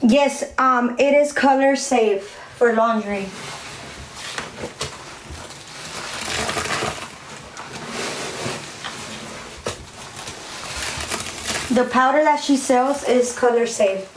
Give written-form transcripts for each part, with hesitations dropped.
Yes, it is color safe for laundry. The powder that she sells is color safe.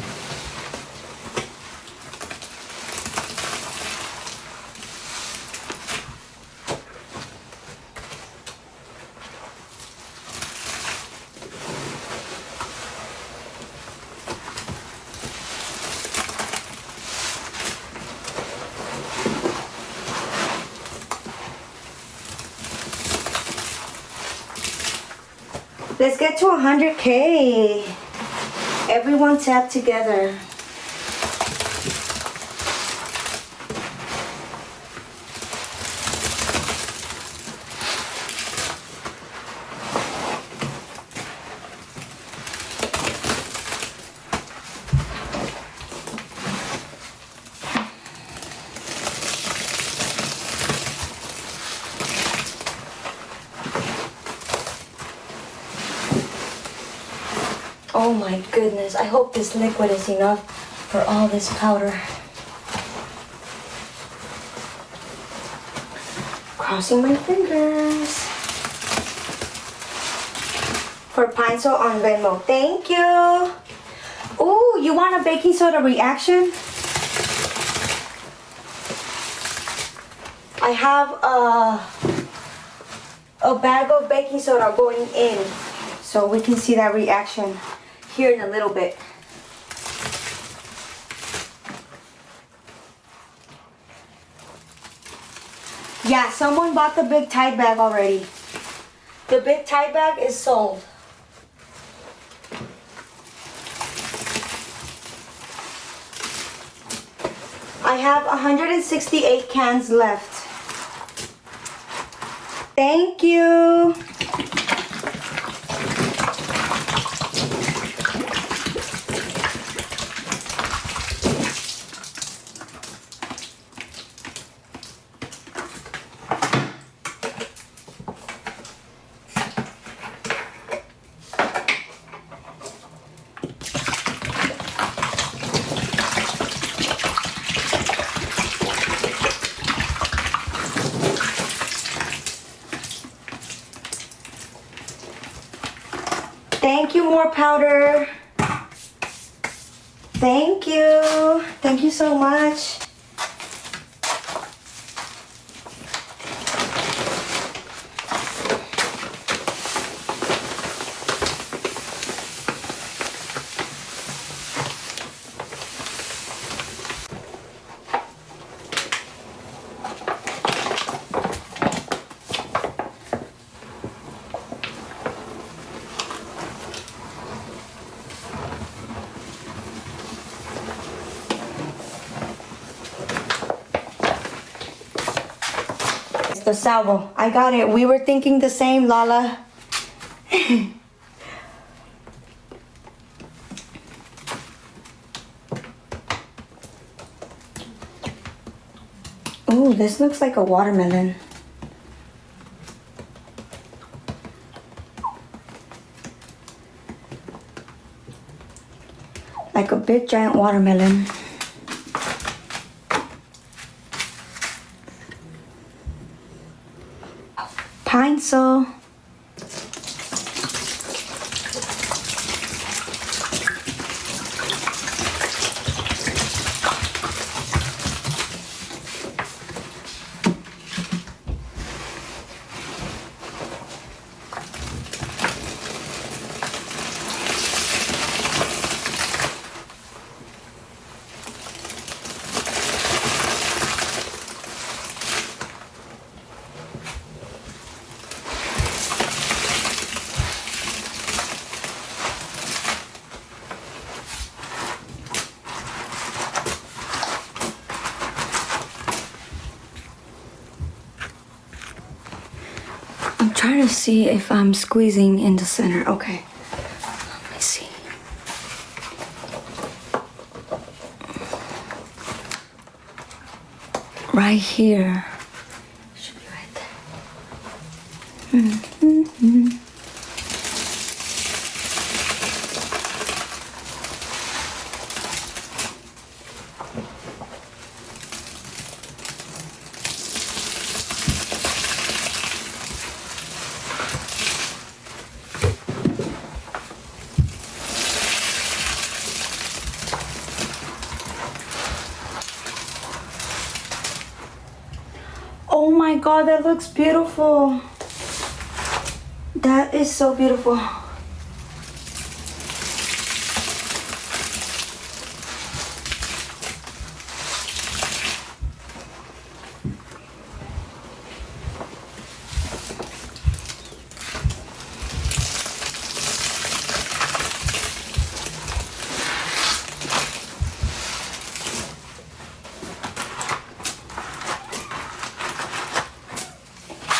Let's get to 100K. Everyone tap together. Oh my goodness, I hope this liquid is enough for all this powder. Crossing my fingers. For pinesol on Venmo. Thank you. Ooh, you want a baking soda reaction? I have a bag of baking soda going in, so we can see that reaction here in a little bit. Yeah, someone bought the big Tide bag already. The big Tide bag is sold. I have 168 cans left. Thank you. Thank you, more powder. Thank you. Thank you so much. The salvo. I got it. We were thinking the same, Lala. Ooh, this looks like a watermelon. Like a big giant watermelon. Pinesol. Trying to see if I'm squeezing in the center. Okay, let me see. Right here. Should be right there. god, that looks beautiful. That is so beautiful.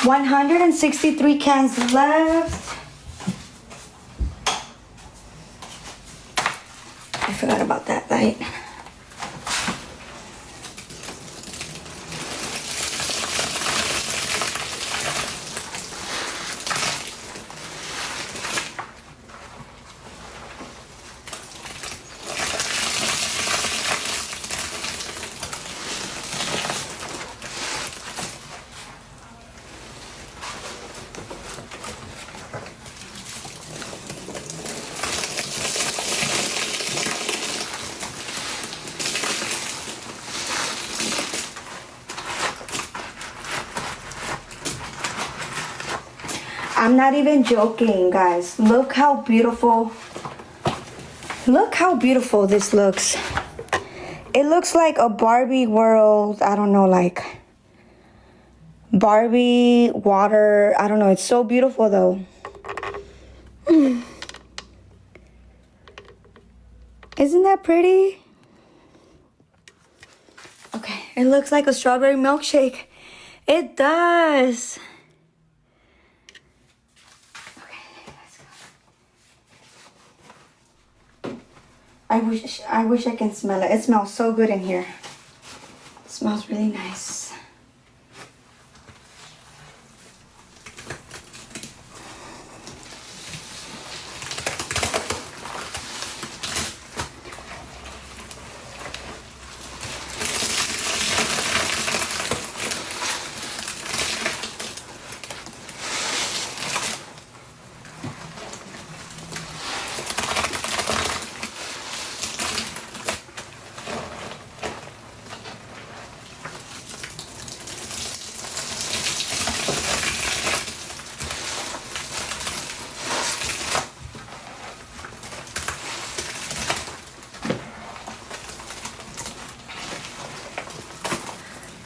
$163 cans left. I forgot about that light. I'm not even joking, guys. Look how beautiful. Look how beautiful this looks. It looks like a Barbie world. I don't know, like Barbie water. I don't know. It's so beautiful though. Isn't that pretty? Okay, it looks like a strawberry milkshake. It does. I wish I can smell it. It smells so good in here. It smells really nice.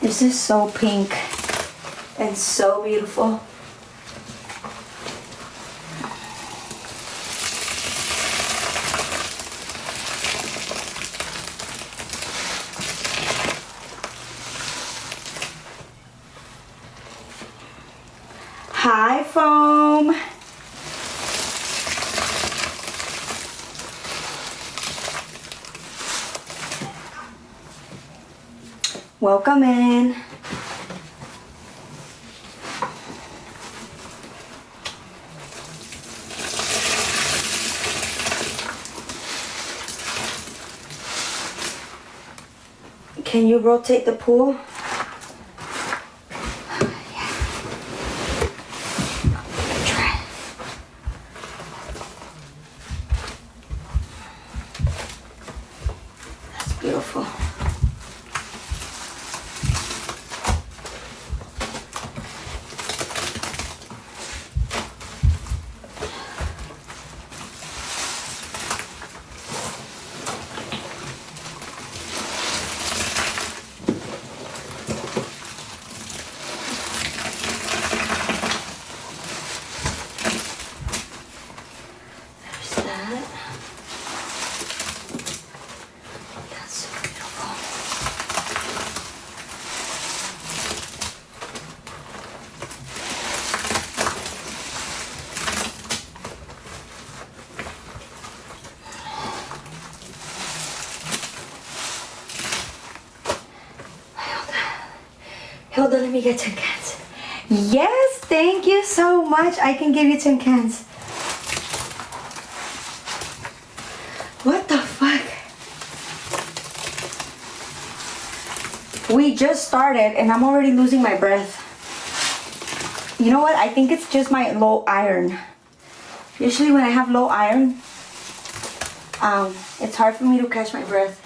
This is so pink and so beautiful. Hi, foam. Welcome in. Can you rotate the pool? That's beautiful. Hold on, let me get 10 cans. Yes, thank you so much. I can give you 10 cans. What the fuck? We just started and I'm already losing my breath. You know what? I think it's just my low iron. Usually when I have low iron, it's hard for me to catch my breath.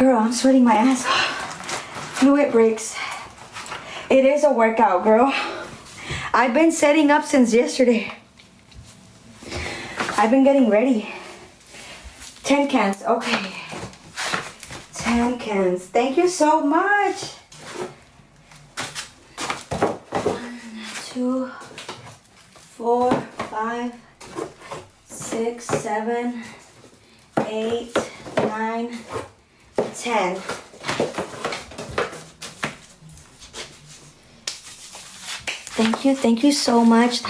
Girl, I'm sweating my ass off. Fluid breaks. It is a workout, girl. I've been setting up since yesterday. I've been getting ready. 10 cans, okay. 10 cans. Thank you so much. 1, 2, 4, 5, 6, 7, 8, 9, 10. Thank you so much.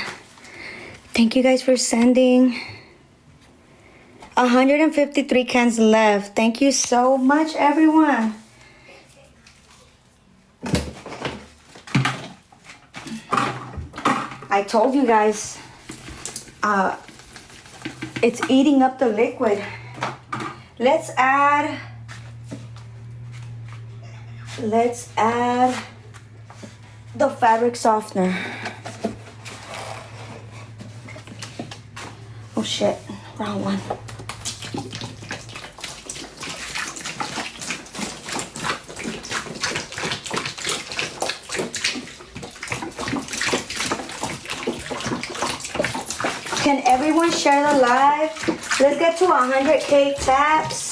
Thank you guys for sending. 153 cans left. Thank you so much, everyone. I told you guys, it's eating up the liquid. Let's add the fabric softener. Oh shit, wrong one. Can everyone share the live? Let's get to 100K taps.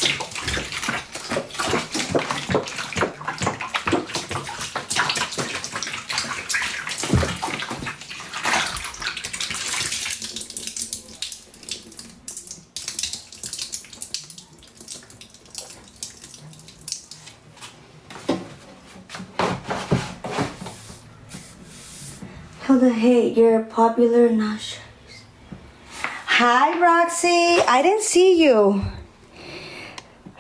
Hilda, hey, you're popular now. Hi, Roxy. I didn't see you.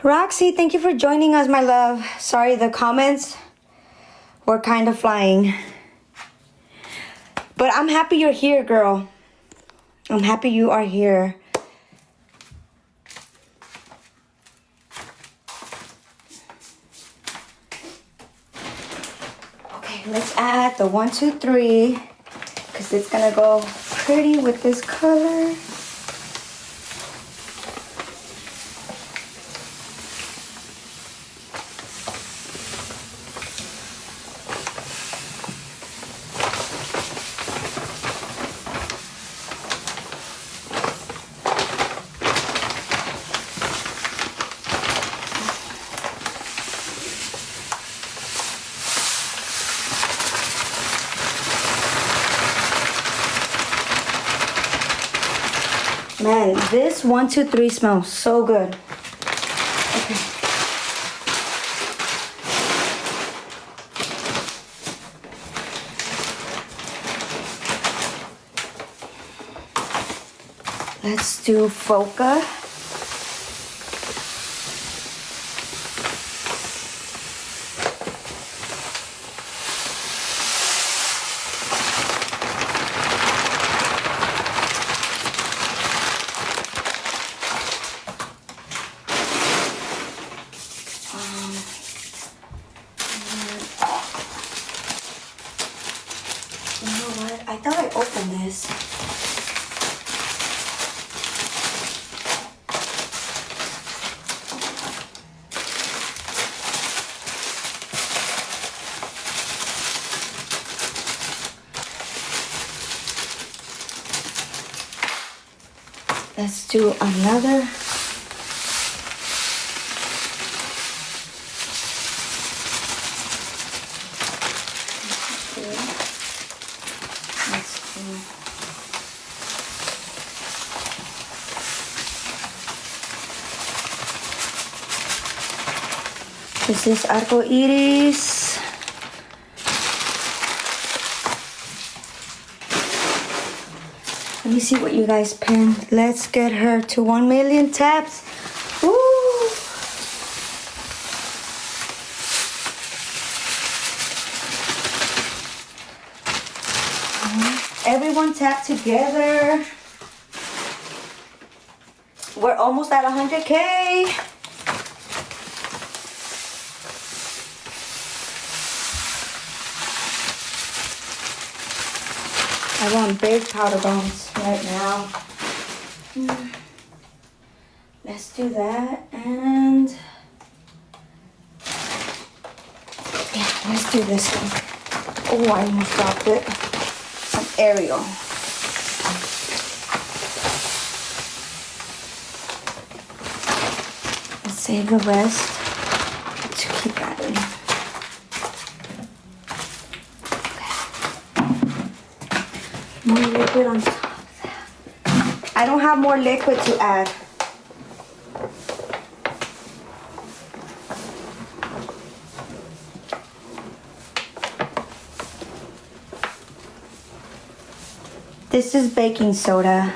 Roxy, thank you for joining us, my love. Sorry, the comments were kind of flying. But I'm happy you're here, girl. I'm happy you are here. Okay, let's add the 1, 2, 3. Because it's going to go pretty with this color. Man, this 1, 2, 3 smells so good. Okay. Let's do Foca. I thought I opened this. Let's do another. This is arco iris. Let me see what you guys pinned. Let's get her to 1 million taps. Woo! Everyone tap together. We're almost at 100K. I want big powder bones right now. Let's do that, and let's do this one. Oh, I almost dropped it. Some Ariel. Let's save the rest to keep that in. Okay. More liquid on top of that. I don't have more liquid to add. This is baking soda.